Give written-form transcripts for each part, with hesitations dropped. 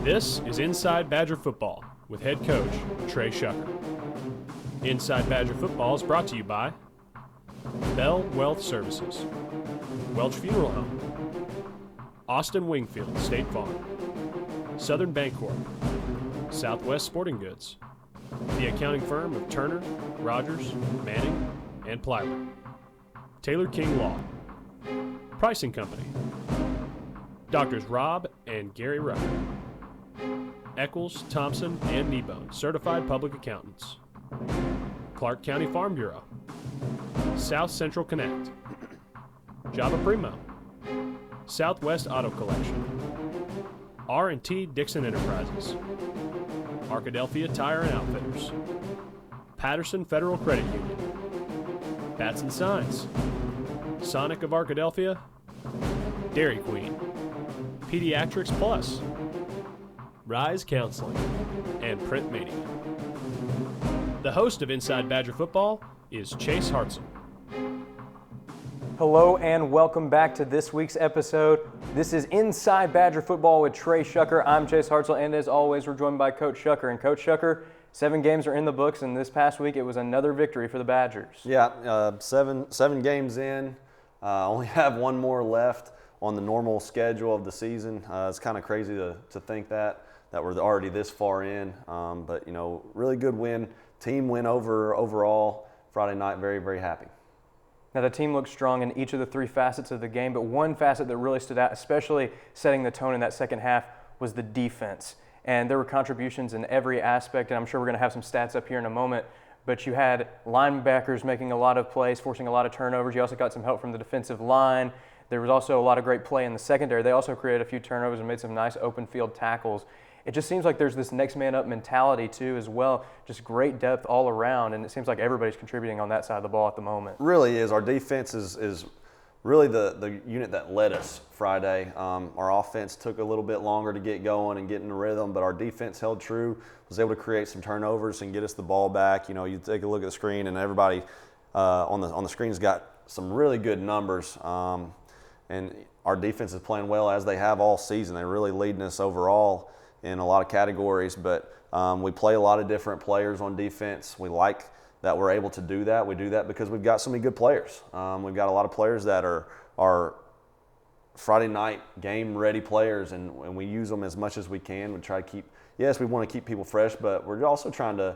This is Inside Badger Football with head coach Trey Shucker. Inside Badger Football is brought to you by Bell Wealth Services, Welch Funeral Home, Austin Wingfield State Farm, Southern Bancorp, Southwest Sporting Goods, the accounting firm of Turner, Rogers, Manning, and Plywood, Taylor King Law, Pricing Company, Doctors Rob and Gary Rucker, Eccles, Thompson, and Kneebone, Certified Public Accountants, Clark County Farm Bureau, South Central Connect, Java Primo, Southwest Auto Collection, R&T Dixon Enterprises, Arkadelphia Tire and Outfitters, Patterson Federal Credit Union, Bats and Signs, Sonic of Arkadelphia, Dairy Queen, Pediatrics Plus, Rise Counseling, and Print Mania. The host of Inside Badger Football is Chase Hartzell. Hello and welcome back to this week's episode. This is Inside Badger Football with Trey Shucker. I'm Chase Hartzell, and as always, we're joined by Coach Shucker. And Coach Shucker, 7 games are in the books, and this past week it was another victory for the Badgers. Yeah, seven games in. Only have one more left on the normal schedule of the season. It's kind of crazy to think that we're already this far in. But, you know, really good win. Team win overall Friday night. Very, very happy. Now, the team looked strong in each of the 3 facets of the game, but one facet that really stood out, especially setting the tone in that second half, was the defense. And there were contributions in every aspect, and I'm sure we're going to have some stats up here in a moment. But you had linebackers making a lot of plays, forcing a lot of turnovers. You also got some help from the defensive line. There was also a lot of great play in the secondary. They also created a few turnovers and made some nice open field tackles. It just seems like there's this next man up mentality too as well. Just great depth all around, and it seems like everybody's contributing on that side of the ball at the moment. Really is. Our defense is really the unit that led us Friday. Our offense took a little bit longer to get going and get in the rhythm, but our defense held true, was able to create some turnovers and get us the ball back. You know, you take a look at the screen, and everybody on the screen's got some really good numbers. And our defense is playing well as they have all season. They're really leading us overall in a lot of categories, but we play a lot of different players on defense. We like that we're able to do that. We do that because we've got so many good players. We've got a lot of players that are Friday night game-ready players, and we use them as much as we can. We try to keep, yes, we want to keep people fresh, but we're also trying to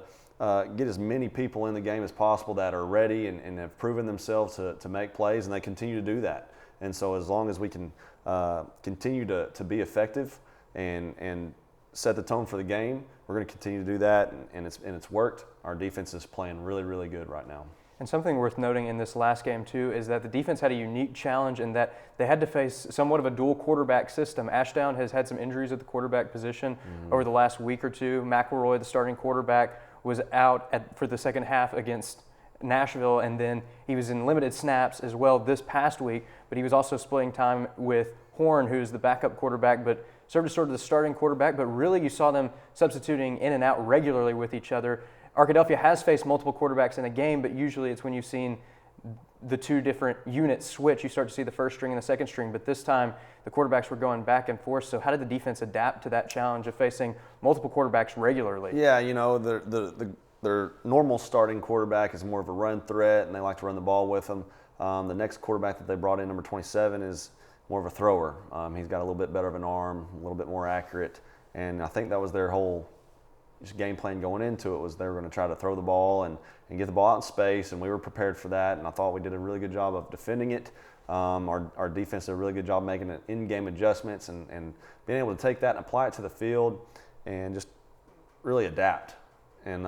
get as many people in the game as possible that are ready and have proven themselves to make plays, and they continue to do that. And so as long as we can continue to be effective and set the tone for the game, we're going to continue to do that, and it's worked. Our defense is playing really, really good right now. And something worth noting in this last game too is that the defense had a unique challenge in that they had to face somewhat of a dual quarterback system. Ashdown has had some injuries at the quarterback position over the last week or two. McElroy, the starting quarterback, was out for the second half against Nashville, and then he was in limited snaps as well this past week, but he was also splitting time with Horn, who's the backup quarterback, but served as sort of the starting quarterback. But really you saw them substituting in and out regularly with each other. Arkadelphia has faced multiple quarterbacks in a game, but usually it's when you've seen the 2 different units switch, you start to see the first string and the second string. But this time the quarterbacks were going back and forth. So how did the defense adapt to that challenge of facing multiple quarterbacks regularly? Yeah, you know, their normal starting quarterback is more of a run threat, and they like to run the ball with them. The next quarterback that they brought in, number 27, is more of a thrower. He's got a little bit better of an arm, a little bit more accurate, and I think that was their whole game plan going into it, was they were going to try to throw the ball and get the ball out in space, and we were prepared for that, and I thought we did a really good job of defending it. Our defense did a really good job making in-game adjustments and being able to take that and apply it to the field and just really adapt. And,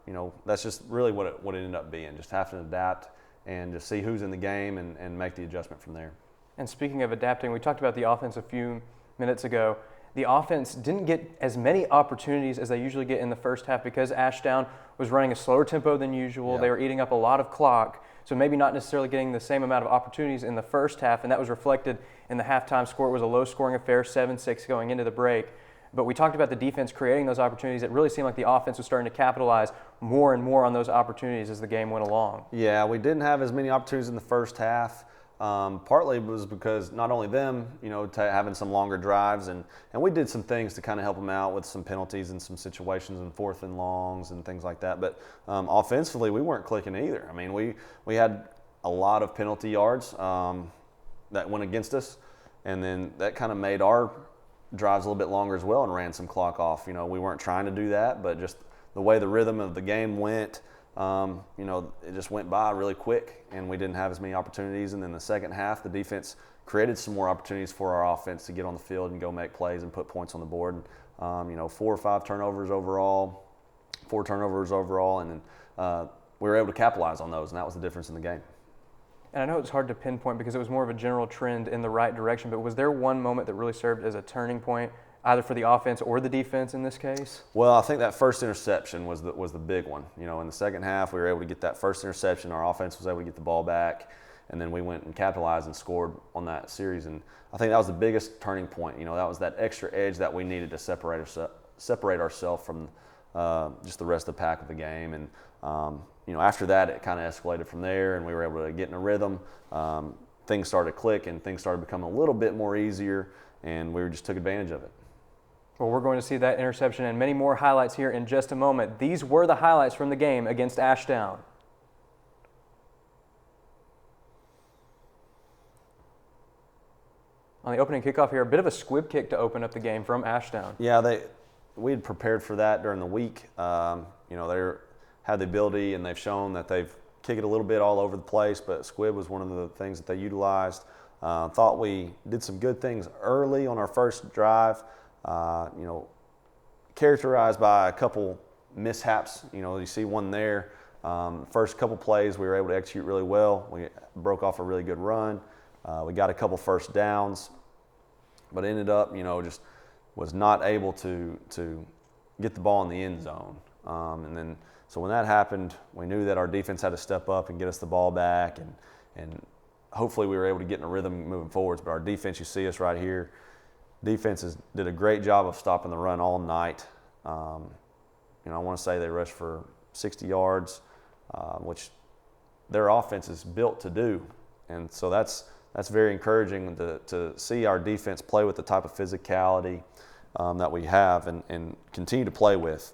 you know, that's just really what it ended up being, just having to adapt and just see who's in the game and make the adjustment from there. And speaking of adapting, we talked about the offense a few minutes ago. The offense didn't get as many opportunities as they usually get in the first half because Ashdown was running a slower tempo than usual. Yeah. They were eating up a lot of clock, so maybe not necessarily getting the same amount of opportunities in the first half, and that was reflected in the halftime score. It was a low-scoring affair, 7-6 going into the break. But we talked about the defense creating those opportunities. It really seemed like the offense was starting to capitalize more and more on those opportunities as the game went along. Yeah, we didn't have as many opportunities in the first half. Partly was because not only them, having some longer drives, and we did some things to kind of help them out with some penalties and some situations and 4th and longs and things like that. But offensively, we weren't clicking either. I mean, we had a lot of penalty yards that went against us, and then that kind of made our drives a little bit longer as well and ran some clock off. We weren't trying to do that, but just the way the rhythm of the game went, it just went by really quick, and we didn't have as many opportunities. And then the second half, the defense created some more opportunities for our offense to get on the field and go make plays and put points on the board. 4 or 5 turnovers overall, 4 turnovers overall, and then we were able to capitalize on those, and that was the difference in the game. And I know it's hard to pinpoint because it was more of a general trend in the right direction, but was there one moment that really served as a turning point, either for the offense or the defense in this case? Well, I think that first interception was the big one. In the second half, we were able to get that first interception. Our offense was able to get the ball back, and then we went and capitalized and scored on that series. And I think that was the biggest turning point. That was that extra edge that we needed to separate ourselves from just the rest of the pack of the game. And after that, it kind of escalated from there, and we were able to get in a rhythm. Things started to click, and things started to become a little bit more easier, and we just took advantage of it. Well, we're going to see that interception and many more highlights here in just a moment. These were the highlights from the game against Ashdown. On the opening kickoff here, a bit of a squib kick to open up the game from Ashdown. Yeah, we had prepared for that during the week. They had the ability, and they've shown that they've kicked it a little bit all over the place, but squib was one of the things that they utilized. Thought we did some good things early on our first drive. Characterized by a couple mishaps. You see one there. First couple plays, we were able to execute really well. We broke off a really good run. We got a couple first downs, but ended up, just was not able to get the ball in the end zone. So when that happened, we knew that our defense had to step up and get us the ball back, and hopefully we were able to get in a rhythm moving forwards. But our defense, you see us right here. Defenses did a great job of stopping the run all night. I want to say they rushed for 60 yards, which their offense is built to do. And so that's very encouraging to see our defense play with the type of physicality that we have and continue to play with.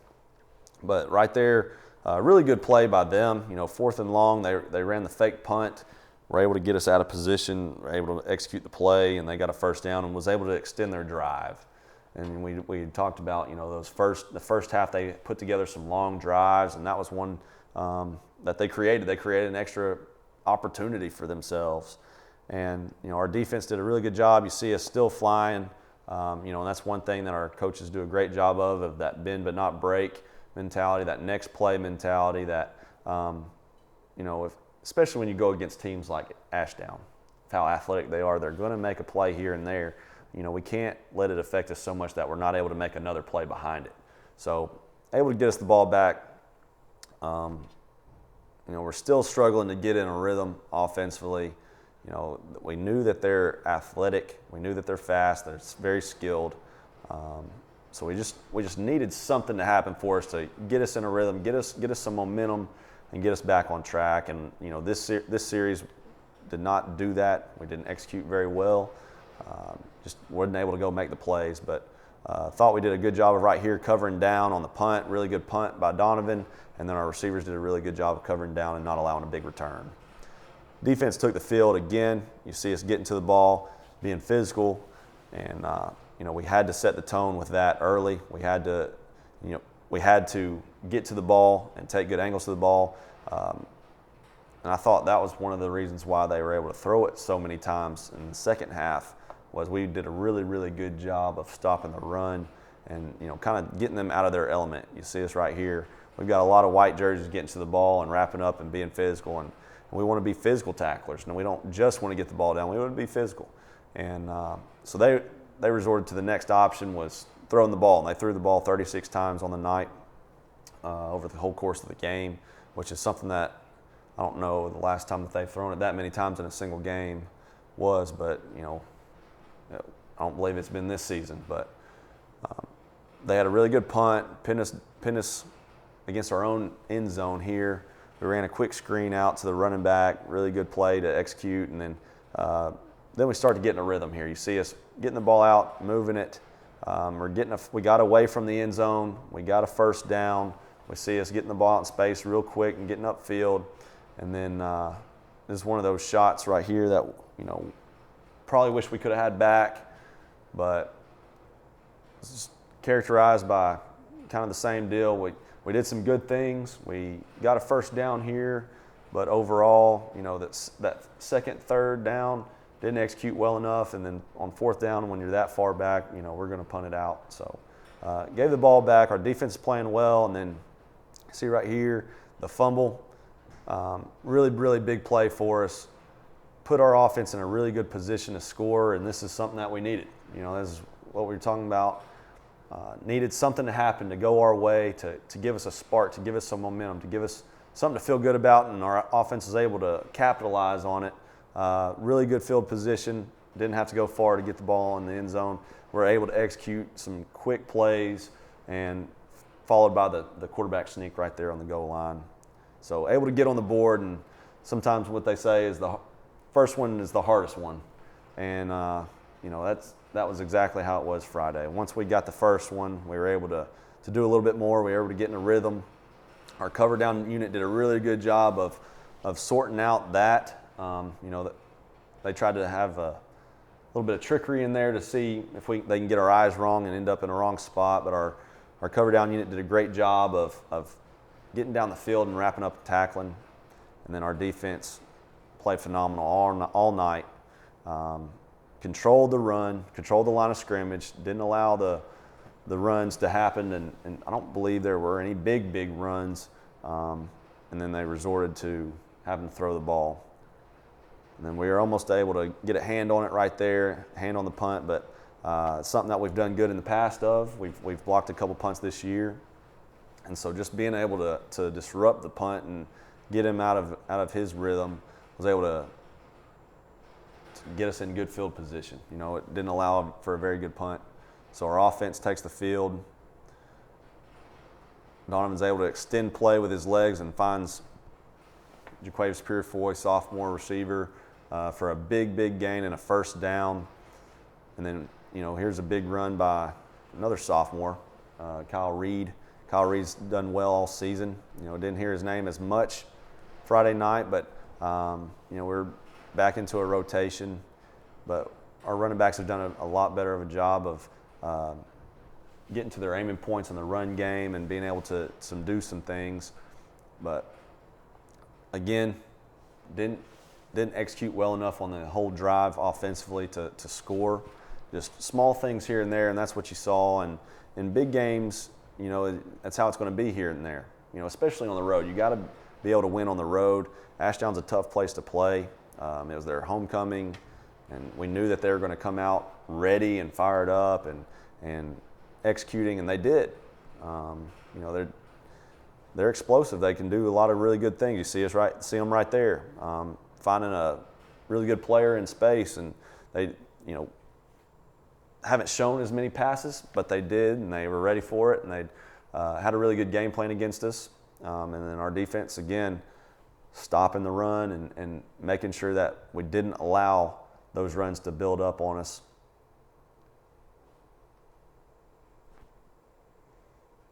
But right there, really good play by them. 4th and long, they ran the fake punt. Were able to get us out of position, were able to execute the play, and they got a first down and was able to extend their drive. And we talked about, the first half they put together some long drives, and that was one that they created. They created an extra opportunity for themselves. And, our defense did a really good job. You see us still flying, and that's one thing that our coaches do a great job of that bend but not break mentality, that next play mentality that, especially when you go against teams like Ashdown, how athletic they are. They're going to make a play here and there. We can't let it affect us so much that we're not able to make another play behind it. So able to get us the ball back. We're still struggling to get in a rhythm offensively. We knew that they're athletic. We knew that they're fast. They're very skilled. So we just needed something to happen for us to get us in a rhythm, get us some momentum, and get us back on track. And this series did not do that. We didn't execute very well. Just wasn't able to go make the plays. But thought we did a good job of right here covering down on the punt. Really good punt by Donovan. And then our receivers did a really good job of covering down and not allowing a big return. Defense took the field again. You see us getting to the ball, being physical, and we had to set the tone with that early. We had to get to the ball and take good angles to the ball. And I thought that was one of the reasons why they were able to throw it so many times in the second half, was we did a really, really good job of stopping the run and kind of getting them out of their element. You see us right here. We've got a lot of white jerseys getting to the ball and wrapping up and being physical, and we want to be physical tacklers. And we don't just want to get the ball down. We want to be physical. And so they resorted to the next option, was throwing the ball, and they threw the ball 36 times on the night over the whole course of the game, which is something that I don't know the last time that they've thrown it that many times in a single game was, but I don't believe it's been this season. But they had a really good punt, pinned us against our own end zone here. We ran a quick screen out to the running back, really good play to execute, and then then we start to get in a rhythm here. You see us getting the ball out, moving it. We got away from the end zone. We got a first down. We see us getting the ball out in space real quick and getting upfield. And then this is one of those shots right here that, probably wish we could have had back, but it's characterized by kind of the same deal. We did some good things. We got a first down here, but overall, that second, third down didn't execute well enough. And then on fourth down, when you're that far back, we're going to punt it out. So gave the ball back. Our defense is playing well. And then see right here, the fumble, really, really big play for us. Put our offense in a really good position to score, and this is something that we needed. This is what we were talking about. Needed something to happen to go our way, to give us a spark, to give us some momentum, to give us something to feel good about, and our offense is able to capitalize on it. Really good field position. Didn't have to go far to get the ball in the end zone. We're able to execute some quick plays, and followed by the quarterback sneak right there on the goal line. So able to get on the board, and sometimes what they say is the first one is the hardest one, and that was exactly how it was Friday. Once we got the first one, we were able to do a little bit more. We were able to get in a rhythm. Our cover down unit did a really good job of sorting out that. They tried to have a little bit of trickery in there to see if they can get our eyes wrong and end up in a wrong spot. But our cover down unit did a great job of getting down the field and wrapping up the tackling. And then our defense played phenomenal all night. Controlled the run, controlled the line of scrimmage, didn't allow the runs to happen, and I don't believe there were any big runs. And then they resorted to having to throw the ball. And then we were almost able to get a hand on it right there, hand on the punt, but it's something that we've done good in the past of. We've blocked a couple punts this year. And so just being able to disrupt the punt and get him out of his rhythm was able to get us in good field position. It didn't allow for a very good punt. So our offense takes the field. Donovan's able to extend play with his legs and finds Jaquavius Purefoy, sophomore receiver, for a big gain and a first down. And then, here's a big run by another sophomore, Kyle Reed. Kyle Reed's done well all season. Didn't hear his name as much Friday night, but, we're back into a rotation. But our running backs have done a lot better of a job of getting to their aiming points in the run game and being able to do some things. But again, didn't execute well enough on the whole drive offensively to score. Just small things here and there, and that's what you saw. And in big games, that's how it's going to be here and there. Especially on the road, you got to be able to win on the road. Ashdown's a tough place to play. It was their homecoming, and we knew that they were going to come out ready and fired up and executing, and they did. They're explosive. They can do a lot of really good things. You see them right there, finding a really good player in space, and they, haven't shown as many passes, but they did, and they were ready for it, and they had a really good game plan against us. And then our defense, again, stopping the run and making sure that we didn't allow those runs to build up on us.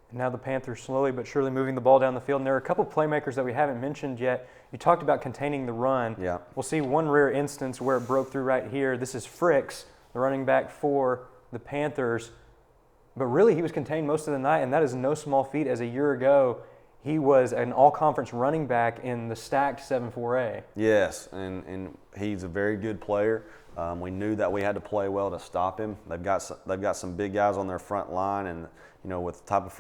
And now the Panthers slowly but surely moving the ball down the field. And there are a couple playmakers that we haven't mentioned yet. You talked about containing the run. Yeah. We'll see one rare instance where it broke through right here. This is Fricks, the running back for the Panthers. But really, he was contained most of the night, and that is no small feat, as a year ago, he was an all-conference running back in the stacked 7-4A. Yes, and he's a very good player. We knew that we had to play well to stop him. They've got some big guys on their front line, and with the type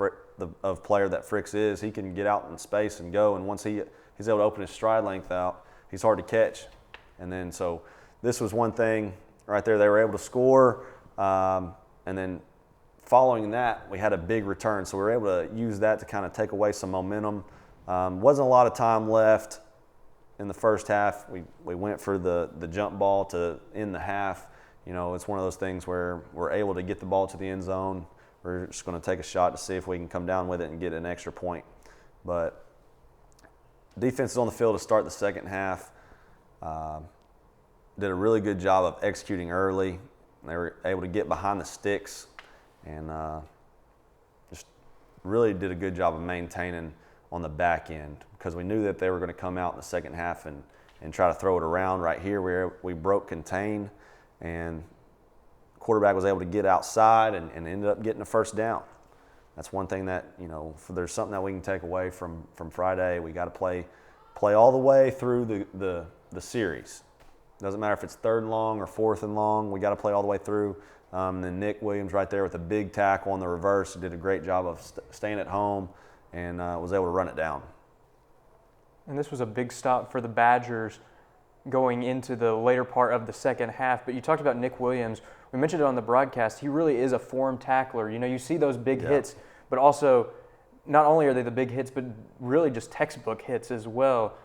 of player that Fricks is, he can get out in space and go. And once he's able to open his stride length out, he's hard to catch. And then so this was one thing right there. They were able to score, and then following that, we had a big return. So we were able to use that to kind of take away some momentum. Wasn't a lot of time left in the first half. We went for the jump ball to end the half. It's one of those things where we're able to get the ball to the end zone. We're just going to take a shot to see if we can come down with it and get an extra point. But defense is on the field to start the second half. did a really good job of executing early. They were able to get behind the sticks and just really did a good job of maintaining on the back end, because we knew that they were going to come out in the second half and try to throw it around. Right here where we broke contain, and the quarterback was able to get outside and ended up getting a first down. That's one thing that, if there's something that we can take away from Friday, we got to play all the way through the series. Doesn't matter if it's 3rd and long or 4th and long, we got to play all the way through. And then Nick Williams right there with a big tackle on the reverse did a great job of staying at home and was able to run it down. And this was a big stop for the Badgers going into the later part of the second half. But you talked about Nick Williams. We mentioned it on the broadcast. He really is a formed tackler. You see those big hits, but also not only are they the big hits, but really just textbook hits as well.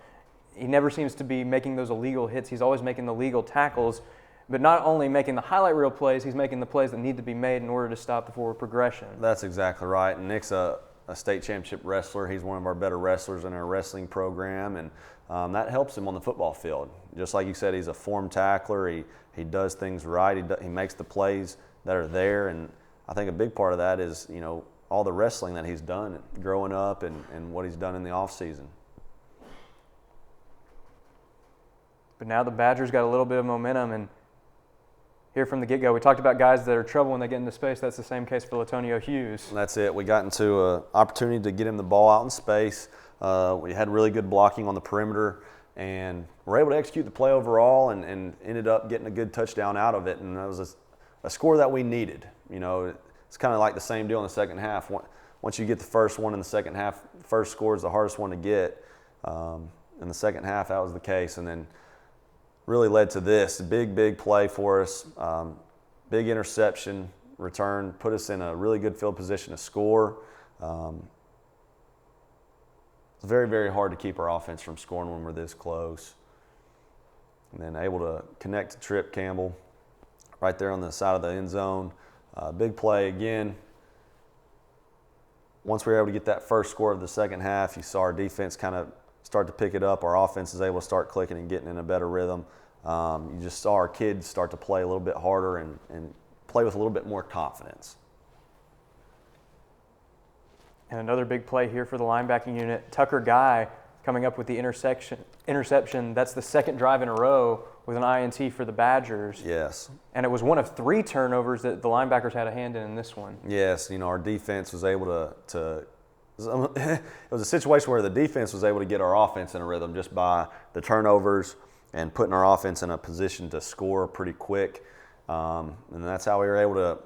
He never seems to be making those illegal hits. He's always making the legal tackles, but not only making the highlight reel plays, he's making the plays that need to be made in order to stop the forward progression. That's exactly right. And Nick's a state championship wrestler. He's one of our better wrestlers in our wrestling program, and that helps him on the football field. Just like you said, he's a formed tackler. He does things right. He makes the plays that are there, and I think a big part of that is, all the wrestling that he's done growing up and what he's done in the off season. But now the Badgers got a little bit of momentum, and here from the get-go, we talked about guys that are trouble when they get into space. That's the same case for Latonio Hughes. That's it. We got into an opportunity to get him the ball out in space. We had really good blocking on the perimeter, and were able to execute the play overall and ended up getting a good touchdown out of it. And that was a score that we needed. It's kind of like the same deal in the second half. Once you get the first one in the second half, first score is the hardest one to get. In the second half, that was the case. And then really led to this big play for us, big interception return, put us in a really good field position to score. It's very, very hard to keep our offense from scoring when we're this close. And then able to connect to Trip Campbell right there on the side of the end zone. Big play again. Once we were able to get that first score of the second half, you saw our defense kind of start to pick it up. Our offense is able to start clicking and getting in a better rhythm. You just saw our kids start to play a little bit harder and play with a little bit more confidence. And another big play here for the linebacking unit. Tucker Guy coming up with the interception. That's the second drive in a row with an INT for the Badgers. Yes. And it was one of 3 turnovers that the linebackers had a hand in this one. Yes, our defense was able to it was a situation where the defense was able to get our offense in a rhythm just by the turnovers and putting our offense in a position to score pretty quick. And that's how we were able to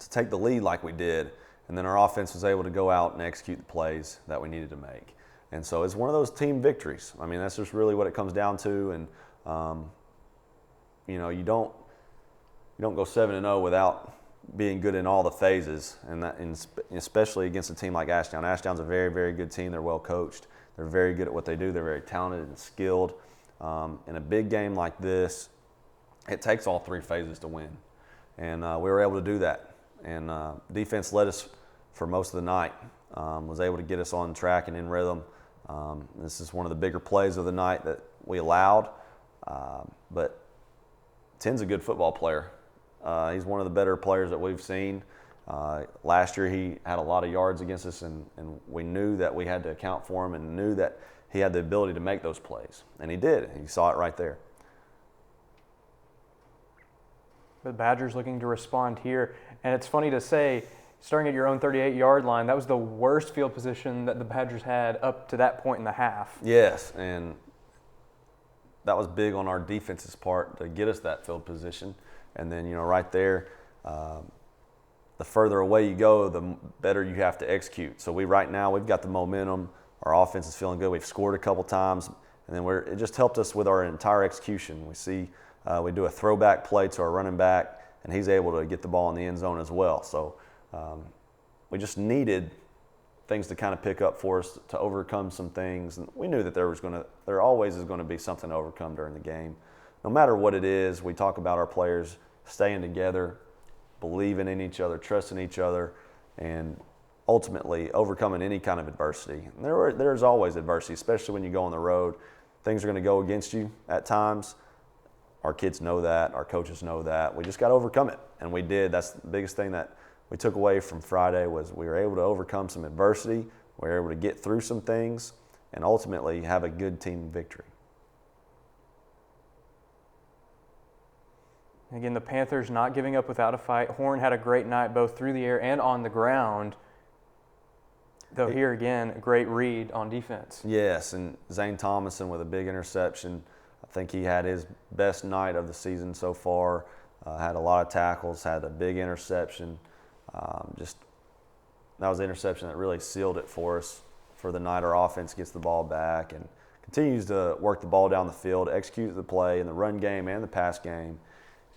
take the lead like we did. And then our offense was able to go out and execute the plays that we needed to make. And so it's one of those team victories. I mean, that's just really what it comes down to. And, you don't go 7-0 without being good in all the phases, and especially against a team like Ashdown. Ashdown's a very, very good team. They're well coached. They're very good at what they do. They're very talented and skilled. In a big game like this, it takes all 3 phases to win, and we were able to do that. And defense led us for most of the night, was able to get us on track and in rhythm. This is one of the bigger plays of the night that we allowed, but Ten's a good football player. He's one of the better players that we've seen. Last year he had a lot of yards against us, and we knew that we had to account for him and knew that he had the ability to make those plays. And he did. You saw it right there. The Badgers looking to respond here. And it's funny to say, starting at your own 38-yard line, that was the worst field position that the Badgers had up to that point in the half. Yes, and that was big on our defense's part to get us that field position. And then, right there, the further away you go, the better you have to execute. So right now, we've got the momentum. Our offense is feeling good. We've scored a couple times, and then it just helped us with our entire execution. We do a throwback play to our running back, and he's able to get the ball in the end zone as well. So we just needed things to kind of pick up for us to overcome some things. And we knew that there always is going to be something to overcome during the game. No matter what it is, we talk about our players staying together, believing in each other, trusting each other, and ultimately overcoming any kind of adversity. And there's always adversity, especially when you go on the road. Things are going to go against you at times. our kids know that, our coaches know that. We just got to overcome it, and we did. That's the biggest thing that we took away from Friday was we were able to overcome some adversity. We were able to get through some things and ultimately have a good team victory. Again, the Panthers not giving up without a fight. Horn had a great night both through the air and on the ground. Though here again, a great read on defense. Yes, and Zane Thomason with a big interception. I think he had his best night of the season so far. Had a lot of tackles, had a big interception. That was the interception that really sealed it for us for the night. Our offense gets the ball back and continues to work the ball down the field, execute the play in the run game and the pass game,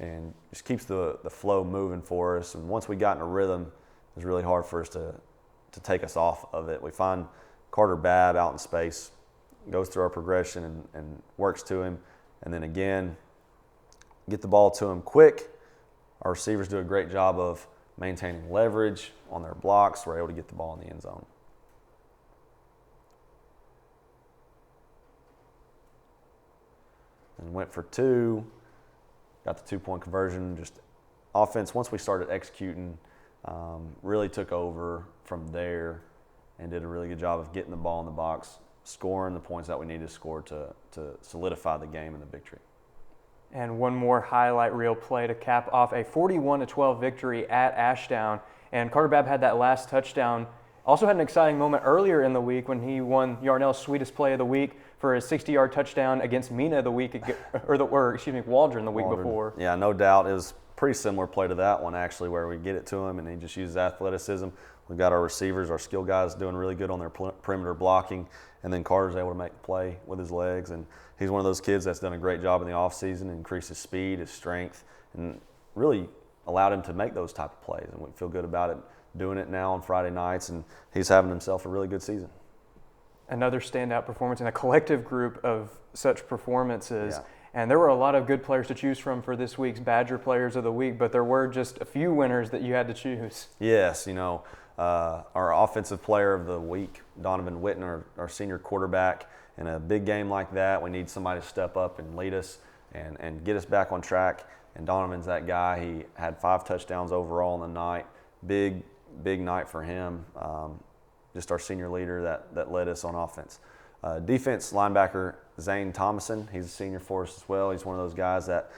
and just keeps the flow moving for us. And once we got in a rhythm, it was really hard for us to take us off of it. We find Carter Babb out in space, goes through our progression and works to him, and then again, get the ball to him quick. Our receivers do a great job of maintaining leverage on their blocks. We're able to get the ball in the end zone. And went for 2, got the 2-point conversion. Just offense, once we started executing, really took over from there and did a really good job of getting the ball in the box, scoring the points that we needed to score to solidify the game and the victory. And one more highlight reel play to cap off a 41-12 victory at Ashdown. And Carter Babb had that last touchdown. Also had an exciting moment earlier in the week when he won Yarnell's Sweetest Play of the Week for his 60-yard touchdown against Waldron the week before. Yeah, no doubt. It was a pretty similar play to that one, actually, where we get it to him and he just uses athleticism. We've got our receivers, our skill guys doing really good on their perimeter blocking, and then Carter's able to make the play with his legs. And he's one of those kids that's done a great job in the offseason, increased his speed, his strength, and really allowed him to make those type of plays. And we feel good about it, doing it now on Friday nights, and he's having himself a really good season. Another standout performance in a collective group of such performances. Yeah. And there were a lot of good players to choose from for this week's Badger Players of the Week, but there were just a few winners that you had to choose. Yes, our offensive player of the week, Donovan Witten, our senior quarterback. In a big game like that, we need somebody to step up and lead us and get us back on track. And Donovan's that guy. He had 5 touchdowns overall in the night. Big night for him. Just our senior leader that led us on offense. Defense linebacker Zane Thomason. He's a senior for us as well. He's one of those guys that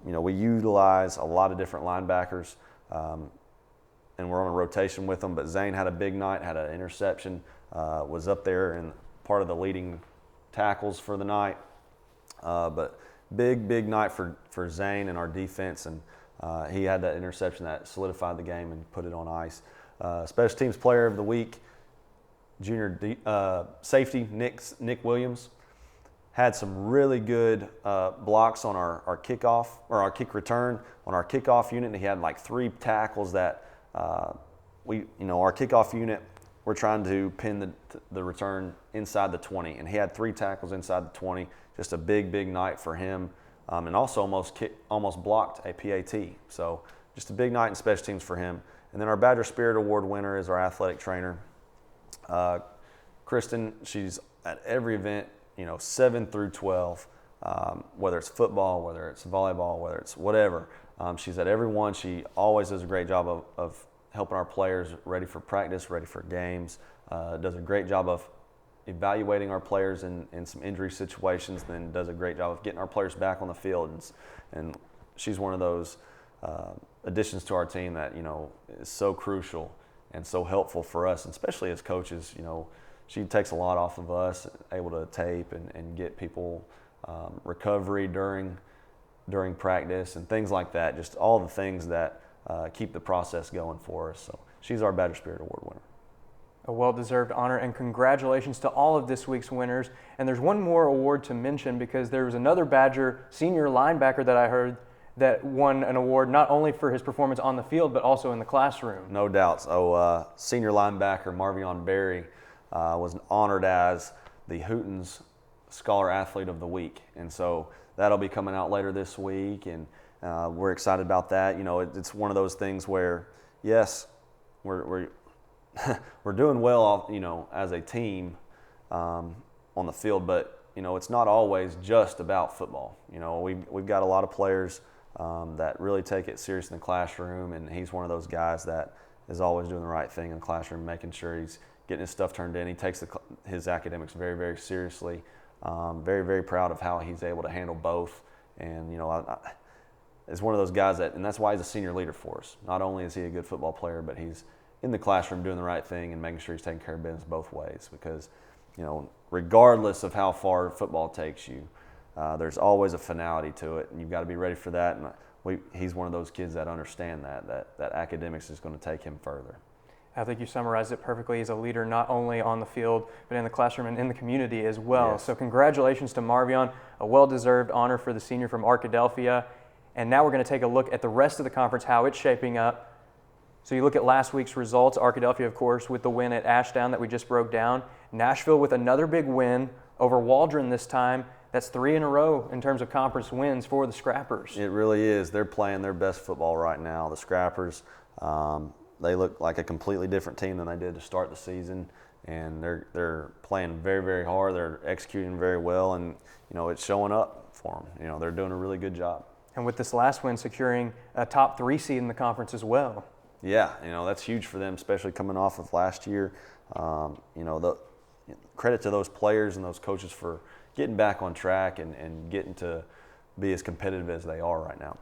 we utilize a lot of different linebackers, and we're on a rotation with them. But Zane had a big night, had an interception, was up there and part of the leading tackles for the night. But big night for Zane and our defense, and he had that interception that solidified the game and put it on ice. Special teams player of the week, junior safety Nick Williams, had some really good blocks on our kickoff or our kick return on our kickoff unit. And he had like 3 tackles that our kickoff unit, we're trying to pin the return inside the 20, and he had 3 tackles inside the 20. Just a big night for him, and also almost blocked a PAT. So just a big night in special teams for him. And then our Badger Spirit Award winner is our athletic trainer, Kristen. She's at every event, 7 through 12, whether it's football, whether it's volleyball, whether it's whatever. She's at every one. She always does a great job of helping our players ready for practice, ready for games. Does a great job of evaluating our players in some injury situations, then does a great job of getting our players back on the field. And she's one of those additions to our team that, is so crucial and so helpful for us, and especially as coaches. She takes a lot off of us, able to tape and get people recovery during practice and things like that. Just all the things that keep the process going for us. So she's our Badger Spirit Award winner. A well-deserved honor, and congratulations to all of this week's winners. And there's one more award to mention, because there was another Badger senior linebacker that I heard that won an award not only for his performance on the field but also in the classroom. No doubt. So senior linebacker Marvion Berry was honored as the Hootens Scholar Athlete of the Week. And so that'll be coming out later this week, and we're excited about that. It's one of those things where, yes, we're we're doing well, as a team on the field, but it's not always just about football. We've got a lot of players that really take it serious in the classroom, and he's one of those guys that is always doing the right thing in the classroom, making sure he's getting his stuff turned in. He takes his academics very, very seriously. Very, very proud of how he's able to handle both. And, is one of those guys and that's why he's a senior leader for us. Not only is he a good football player, but he's in the classroom doing the right thing and making sure he's taking care of business both ways. Because, regardless of how far football takes you, there's always a finality to it, and you've got to be ready for that. And he's one of those kids that understand that academics is going to take him further. I think you summarized it perfectly. He's a leader not only on the field, but in the classroom and in the community as well. Yes. So congratulations to Marvion, a well-deserved honor for the senior from Arkadelphia. And now we're going to take a look at the rest of the conference, how it's shaping up. So you look at last week's results, Arkadelphia, of course, with the win at Ashdown that we just broke down. Nashville with another big win over Waldron this time. That's 3 in a row in terms of conference wins for the Scrappers. It really is. They're playing their best football right now. The Scrappers, they look like a completely different team than they did to start the season, and they're playing very, very hard. They're executing very well, and it's showing up for them. They're doing a really good job. And with this last win, securing a top 3 seed in the conference as well. Yeah, that's huge for them, especially coming off of last year. The credit to those players and those coaches for getting back on track and getting to be as competitive as they are right now.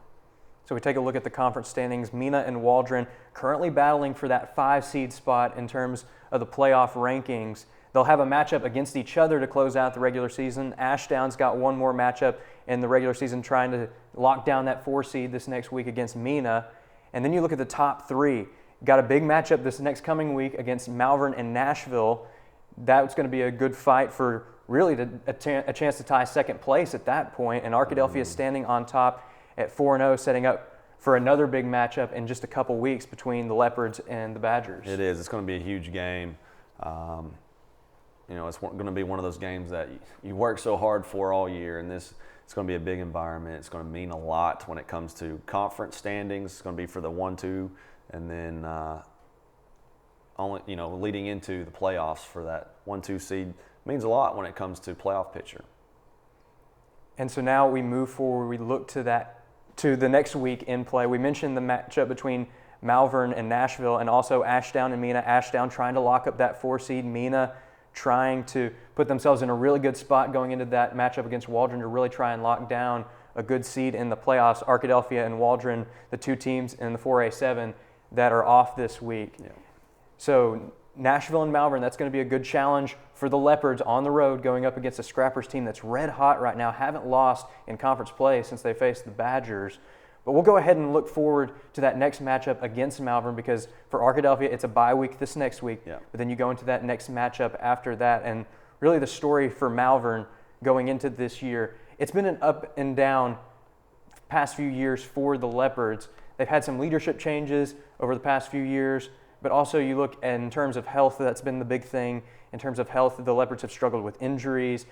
So we take a look at the conference standings. Mina and Waldron currently battling for that 5 seed spot in terms of the playoff rankings. They'll have a matchup against each other to close out the regular season. Ashdown's got one more matchup in the regular season trying to lock down that 4 seed this next week against Mina. And then you look at the top 3. Got a big matchup this next coming week against Malvern and Nashville. That's going to be a good fight for really a chance to tie second place at that point. And Arkadelphia is standing on top at 4-0, setting up for another big matchup in just a couple weeks between the Leopards and the Badgers. It is. It's going to be a huge game. It's going to be one of those games that you work so hard for all year, and it's going to be a big environment. It's going to mean a lot when it comes to conference standings. It's going to be for the 1-2, and then leading into the playoffs for that 1-2 seed means a lot when it comes to playoff picture. And so now we move forward. We look to the next week in play. We mentioned the matchup between Malvern and Nashville, and also Ashdown and Mina. Ashdown trying to lock up that 4 seed. Mina trying to put themselves in a really good spot going into that matchup against Waldron to really try and lock down a good seed in the playoffs. Arkadelphia and Waldron, the 2 teams in the 4A7 that are off this week. Yeah. So Nashville and Malvern, that's going to be a good challenge for the Leopards on the road going up against a Scrappers team that's red hot right now, haven't lost in conference play since they faced the Badgers. But we'll go ahead and look forward to that next matchup against Malvern, because for Arkadelphia, it's a bye week this next week. Yeah. But then you go into that next matchup after that. And really the story for Malvern going into this year, it's been an up and down past few years for the Leopards. They've had some leadership changes over the past few years, but also you look in terms of health, that's been the big thing. In terms of health, the Leopards have struggled with injuries.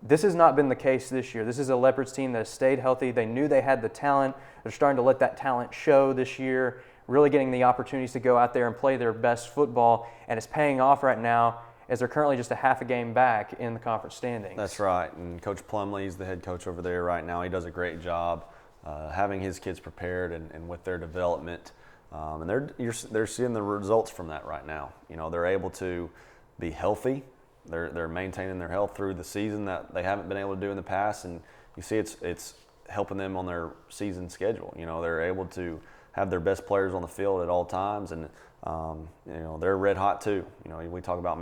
This has not been the case this year. This is a Leopards team that has stayed healthy. They knew they had the talent. They're starting to let that talent show this year, really getting the opportunities to go out there and play their best football, and it's paying off right now as they're currently just a half a game back in the conference standings. That's right, and Coach Plumley is the head coach over there right now. He does a great job having his kids prepared and with their development, and they're seeing the results from that right now. They're able to be healthy. They're maintaining their health through the season that they haven't been able to do in the past, and you see it's helping them on their season schedule. They're able to have their best players on the field at all times, and they're red hot too. We talk about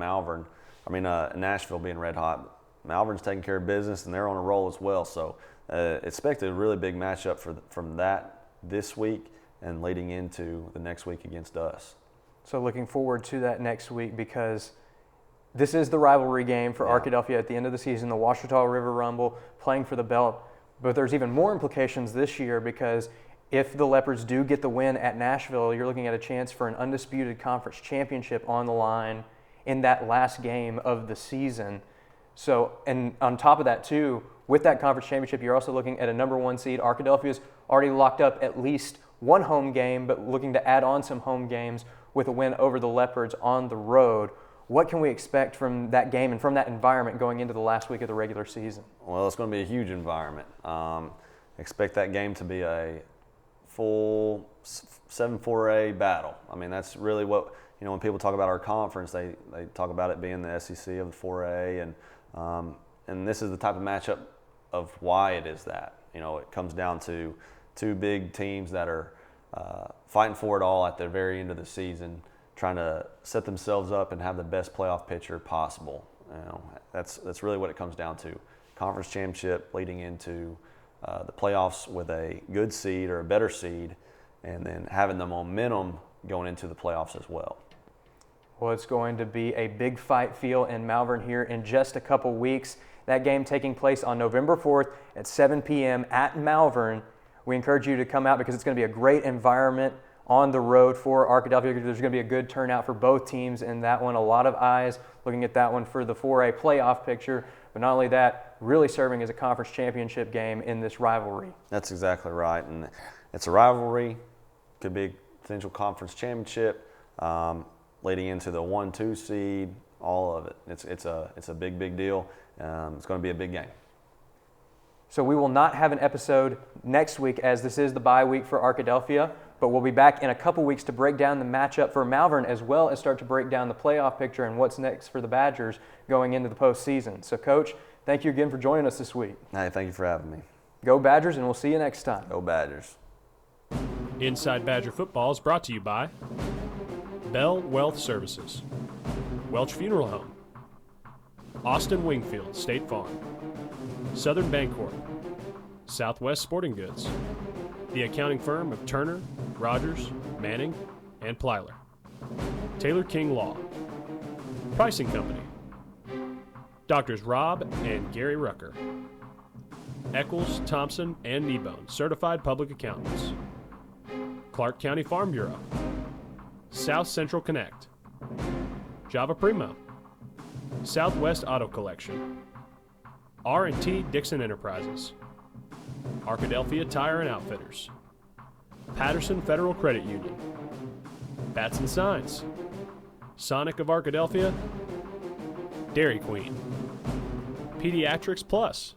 Nashville being red hot. Malvern's taking care of business, and they're on a roll as well. So expect a really big matchup from that this week and leading into the next week against us. So looking forward to that next week, because this is the rivalry game for Arkadelphia at the end of the season, the Ouachita River Rumble, playing for the belt. But there's even more implications this year, because if the Leopards do get the win at Nashville, you're looking at a chance for an undisputed conference championship on the line in that last game of the season. So, and on top of that too, with that conference championship, you're also looking at a number 1 seed. Arkadelphia's already locked up at least 1 home game, but looking to add on some home games with a win over the Leopards on the road. What can we expect from that game and from that environment going into the last week of the regular season? Well, it's going to be a huge environment. Expect that game to be a full 7-4A battle. I mean, that's really what, when people talk about our conference, they talk about it being the SEC of the 4A, and this is the type of matchup of why it is that. It comes down to two big teams that are fighting for it all at the very end of the season, trying to set themselves up and have the best playoff picture possible. That's really what it comes down to. Conference championship leading into the playoffs with a good seed or a better seed, and then having the momentum going into the playoffs as well. Well, it's going to be a big fight feel in Malvern here in just a couple weeks. That game taking place on November 4th at 7 p.m. at Malvern. We encourage you to come out because it's going to be a great environment on the road for Arkadelphia. There's going to be a good turnout for both teams in that one. A lot of eyes looking at that one for the 4A playoff picture. But not only that, really serving as a conference championship game in this rivalry. That's exactly right. And it's a rivalry. Could be a potential conference championship, leading into the 1-2 seed, all of it. It's a big deal. It's going to be a big game. So we will not have an episode next week as this is the bye week for Arkadelphia, but we'll be back in a couple weeks to break down the matchup for Malvern as well as start to break down the playoff picture and what's next for the Badgers going into the postseason. So, Coach, thank you again for joining us this week. Hey, thank you for having me. Go Badgers, and we'll see you next time. Go Badgers. Inside Badger Football is brought to you by Bell Wealth Services, Welch Funeral Home, Austin Wingfield State Farm, Southern Bancorp, Southwest Sporting Goods, the accounting firm of Turner, Rogers, Manning, and Plyler, Taylor King Law, Pricing Company, Doctors Rob and Gary Rucker, Eccles, Thompson, and Kneebone, Certified Public Accountants, Clark County Farm Bureau, South Central Connect, Java Primo, Southwest Auto Collection, R&T Dixon Enterprises, Arkadelphia Tire and Outfitters, Patterson Federal Credit Union, Bats and Signs, Sonic of Arkadelphia, Dairy Queen, Pediatrics Plus,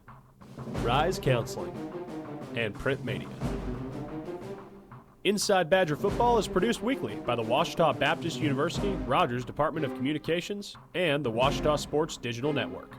Rise Counseling, and Print Mania. Inside Badger Football is produced weekly by the Ouachita Baptist University, Rogers Department of Communications, and the Ouachita Sports Digital Network.